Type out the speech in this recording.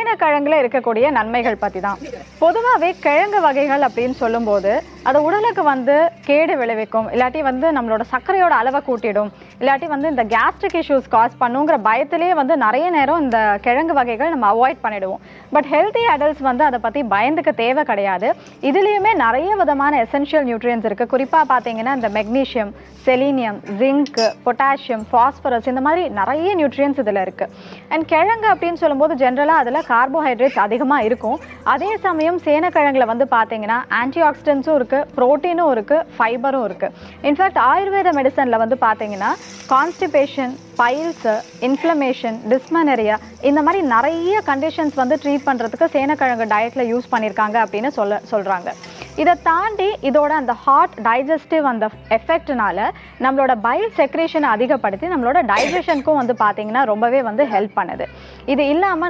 சேனக்கிழங்குல இருக்கக்கூடிய நன்மைகள் பற்றி தான். பொதுவாகவே கிழங்கு வகைகள் அப்படின்னு சொல்லும்போது அது உடலுக்கு வந்து கேடு விளைவிக்கும், இல்லாட்டி வந்து நம்மளோட சர்க்கரையோட அளவை கூட்டிடும், இல்லாட்டி வந்து இந்த கேஸ்ட்ரிக் இஷ்யூஸ் காஸ் பண்ணுங்கிற பயத்திலே வந்து நிறைய நேரம் இந்த கிழங்கு வகைகள் நம்ம அவாய்ட் பண்ணிடுவோம். பட் ஹெல்த்தி அடல்ட்ஸ் வந்து அதை பற்றி பயந்துக்க தேவை கிடையாது. இதுலேயுமே நிறைய விதமான எசென்ஷியல் நியூட்ரியன்ஸ் இருக்குது. குறிப்பாக பார்த்தீங்கன்னா இந்த magnesium, selenium, zinc, potassium, phosphorus, இந்த மாதிரி நிறைய நியூட்ரியன்ஸ் இதில் இருக்குது. அண்ட் கிழங்கு அப்படின்னு சொல்லும்போது ஜென்ரலாக அதில் கார்போஹைட்ரேட்ஸ் அதிகமாக இருக்கும். அதே சமயம் சேனக்கிழங்குல வந்து பார்த்தீங்கன்னா ஆன்டி ஆக்சிடென்ட்ஸும் இருக்குது, ப்ரோட்டீனும் இருக்குது, ஃபைபரும் இருக்குது. இன்ஃபேக்ட் ஆயுர்வேத மெடிசனில் வந்து பார்த்தீங்கன்னா கான்ஸ்டிபேஷன், பைல்ஸு, இன்ஃப்ளமேஷன், டிஸ்மனரியா, இந்த மாதிரி நிறைய கண்டிஷன்ஸ் வந்து ட்ரீட் பண்ணுறதுக்கு சேனக்கிழங்கு டயட்டில் யூஸ் பண்ணியிருக்காங்க அப்படின்னு சொல்கிறாங்க. இதை தாண்டி இதோட அந்த ஹாட் டைஜஸ்டிவ் அந்த எஃபெக்ட்னால நம்மளோட பைல் செக்ரேஷனை அதிகப்படுத்தி நம்மளோட டைஜஷனுக்கும் வந்து பார்த்தீங்கன்னா ரொம்பவே வந்து ஹெல்ப் பண்ணுது. இது இல்லாமல்